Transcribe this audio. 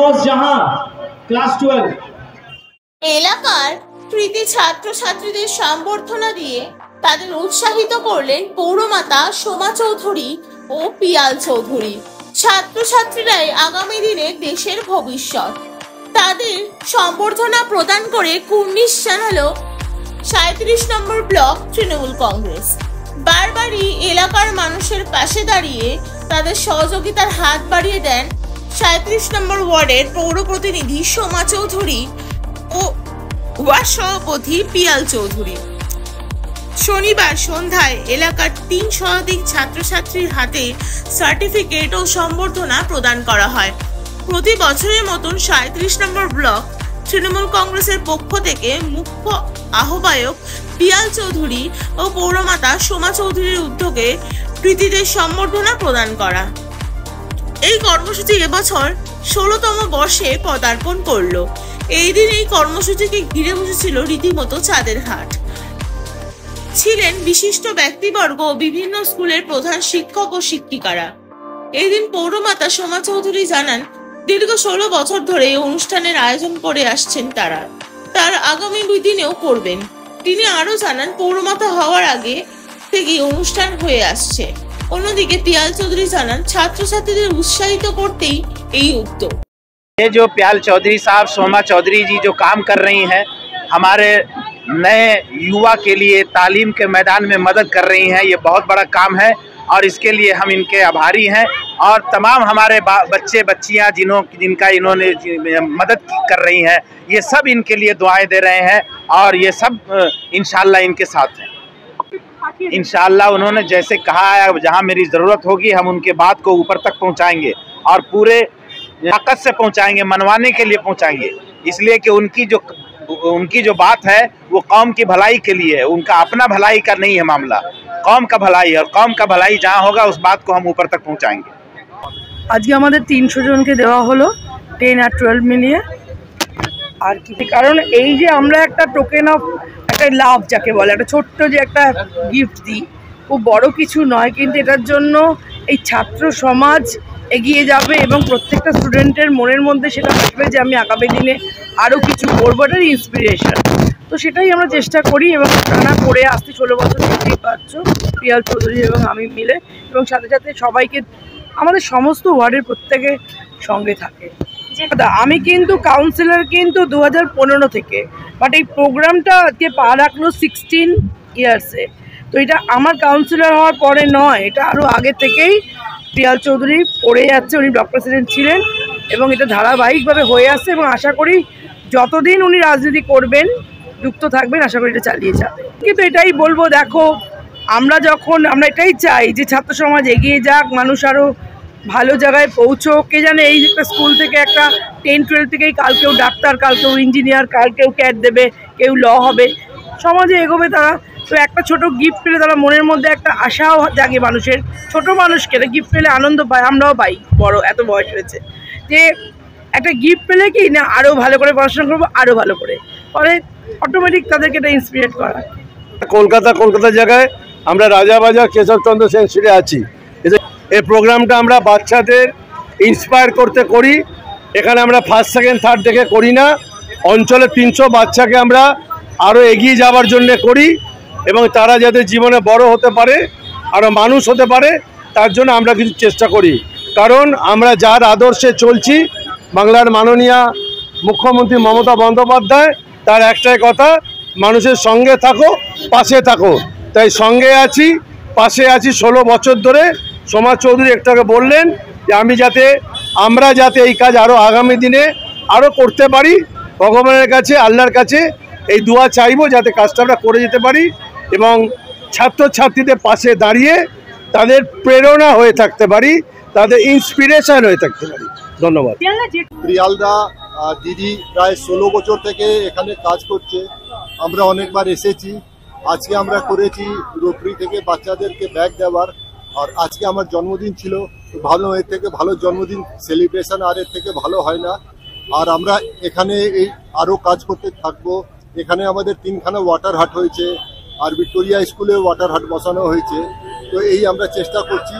ফিরোজ জাহান, class 12। এলাকার কৃতি ছাত্রছাত্রীদের সম্বর্ধনা দিয়ে তাদের উৎসাহিত করলেন পৌরমাতা সোমা চৌধুরী ও পিয়াল চৌধুরী। ছাত্রছাত্রীরাই আগামী দিনে দেশের ভবিষ্যৎ। তাদের সম্বর্ধনা প্রদান করে কুর্নিশ জানালো 37 নম্বর ব্লক তৃণমূল কংগ্রেস। বারবারই এলাকার মানুষের পাশে দাঁড়িয়ে তাদের সহযোগিতার হাত বাড়িয়ে দেন 37 নম্বর ওয়ার্ডের পৌর প্রতিনিধি সোমা চৌধুরী ও ওয়ার্ড সভাপতি পিয়াল চৌধুরী। শনিবার সন্ধ্যায় এলাকার 3 শতাধিক ছাত্রছাত্রীর হাতে সার্টিফিকেট ও সম্বর্ধনা প্রদান করা হয়। প্রতি বছরের মতন 37 নম্বর ব্লক তৃণমূল কংগ্রেসের পক্ষ থেকে মুখ্য আহ্বায়ক পিয়াল চৌধুরী ও পৌরমাতা সোমা চৌধুরীর উদ্যোগে কৃতীদের সম্বর্ধনা প্রদান করা। এই কর্মসূচি এবছর 16তম বর্ষে পদার্পণ করলো। এই দিন এই কর্মসূচিকে ঘিরে বসেছিল রীতিমতো চাঁদের হাট। ছিলেন বিশিষ্ট ব্যক্তিবর্গ ও বিভিন্ন স্কুলের প্রধান শিক্ষক ও শিক্ষিকারা। এই দিন পৌরমাতা সোমা চৌধুরী জানান, দীর্ঘ 16 বছর ধরে এই অনুষ্ঠানের আয়োজন করে আসছেন তারা, তার আগামী দিনেও করবেন। তিনি আরো জানান, পৌরমাতা হওয়ার আগে থেকে অনুষ্ঠান হয়ে আসছে। অন্যদিকে পিয়াল চৌধুরী জানান, ছাত্রছাত্রীদের উৎসাহিত করতেই এই উদ্যোগ। ये जो पियाल चौधरी साहब, सोमा चौधरी जी जो काम कर रही हैं, हमारे नए युवा के लिए तालीम के मैदान में मदद कर रही हैं, ये बहुत बड़ा काम है और इसके लिए हम इनके आभारी हैं। और तमाम हमारे बच्चे बच्चियां जिनका इन्होंने मदद कर रही हैं, ये सब इनके लिए दुआएं दे रहे हैं और ये सब इंशाल्लाह इनके साथ हैं। इंशाल्लाह उन्होंने जैसे कहा है, जहां मेरी ज़रूरत होगी हम उनके बात को ऊपर तक पहुंचाएंगे और पूरे ताकत से पहुंचाएंगे, मनवाने के लिए पहुंचाएंगे। इसलिए कि उनकी जो बात है वो कौम की भलाई के लिए है, उनका अपना भलाई का नहीं है मामला, कौम का भलाई है और कौम का भलाई जहाँ होगा उस बात को हम ऊपर तक पहुंचाएंगे। আজকে আমাদের 300 জনকে দেওয়া হলো 10 আর 12 মিলিয়ে। আর কি কারণ এই যে আমরা একটা টোকেন অফ একটা লাভ যাকে বলে, একটা ছোট্ট যে একটা গিফট দিই, খুব বড় কিছু নয়, কিন্তু এটার জন্য এই ছাত্র সমাজ এগিয়ে যাবে এবং প্রত্যেকটা স্টুডেন্টের মনের মধ্যে সেটা আসবে যে আমি আগামী দিনে আরও কিছু করবো, এটার ইন্সপিরেশন। তো সেটাই আমরা চেষ্টা করি এবং টানা করে আসছি 16 বছর দেখতেই পাচ্ছ, পিয়াল চৌধুরী এবং আমি মিলে, এবং সাথে সাথে সবাইকে আমাদের সমস্ত ওয়ার্ডের প্রত্যেকে সঙ্গে থাকে। আমি কিন্তু কাউন্সিলর কিন্তু 2015 থেকে, বাট এই প্রোগ্রামটা আজকে পা রাখলো 16 ইয়ার্সে। তো এটা আমার কাউন্সিলর হওয়ার পরে নয়, এটা আরও আগে থেকেই পিয়াল চৌধুরী পড়ে যাচ্ছে, উনি ব্লক প্রেসিডেন্ট ছিলেন এবং এটা ধারাবাহিকভাবে হয়ে আসছে এবং আশা করি যতদিন উনি রাজনীতি করবেন, যুক্ত থাকবেন, আশা করি এটা চালিয়ে যাবে। কিন্তু এটাই বলবো, দেখো আমরা এটাই চাই যে ছাত্র সমাজ এগিয়ে যাক, মানুষ আরও ভালো জায়গায় পৌঁছোক। কে জানে এই একটা স্কুল থেকে একটা 10-12 থেকেই কাল কেউ ডাক্তার, কাল কেউ ইঞ্জিনিয়ার, কাল কেউ ক্যাট দেবে, কেউ ল হবে, সমাজে এগোবে তারা। তো একটা ছোট গিফট পেলে তারা মনের মধ্যে একটা আশাও জাগে মানুষের, ছোট মানুষকে গিফট পেলে আনন্দ পায়, আমরাও পাই, বড় এত বয়স হয়েছে যে একটা গিফট পেলে কি না আরও ভালো করে পড়াশোনা করবো, আরও ভালো করে, পরে অটোমেটিক তাদেরকে এটা ইন্সপিরেট করা। কলকাতা জায়গায় আমরা রাজাবাজার কেশবচন্দ্র সেন স্ট্রিটে আছি। এই প্রোগ্রামটা আমরা বাচ্চাদের ইন্সপায়ার করতে করি। এখানে আমরা ফার্স্ট সেকেন্ড থার্ড দেখে করি না, অঞ্চলে 300 বাচ্চাকে আমরা আরও এগিয়ে যাওয়ার জন্য করি এবং তারা যাতে জীবনে বড় হতে পারে, আরও মানুষ হতে পারে, তার জন্য আমরা কিছু চেষ্টা করি। কারণ আমরা যার আদর্শে চলছি, বাংলার মাননীয় মুখ্যমন্ত্রী মমতা বন্দ্যোপাধ্যায়, তার একটাই কথা, মানুষের সঙ্গে থাকো, পাশে থাকো। তাই সঙ্গে আছি, পাশে আছি 16 বছর ধরে। সোমা চৌধুরী একটাকে বললেন যে আমরা যাতে এই কাজ আরও আগামী দিনে আরও করতে পারি, ভগবানের কাছে, আল্লাহর কাছে এই দোয়া চাইবো যাতে কাজটা আমরা করে যেতে পারি এবং ছাত্রছাত্রীদের পাশে দাঁড়িয়ে তাদের প্রেরণা হয়ে থাকতে পারি, তাদের ইন্সপিরেশন হয়ে থাকতে পারি। ধন্যবাদ। প্রিয়ালদা দিদি প্রায় 16 বছর থেকে এখানে কাজ করছে, আমরা অনেকবার এসেছি। আজকে আমরা করেছি রোটারি থেকে বাচ্চাদেরকে ব্যাগ দেওয়ার, আর আজকে আমার জন্মদিন ছিল। ভালো, এর থেকে ভালো জন্মদিন সেলিব্রেশন আর এর থেকে ভালো হয় না। আর আমরা এখানে এই আরও কাজ করতে থাকবো। এখানে আমাদের 3খানা ওয়াটার হাট হয়েছে, আর ভিক্টোরিয়া স্কুলে ওয়াটার হাট বসানো হয়েছে। তো এই আমরা চেষ্টা করছি।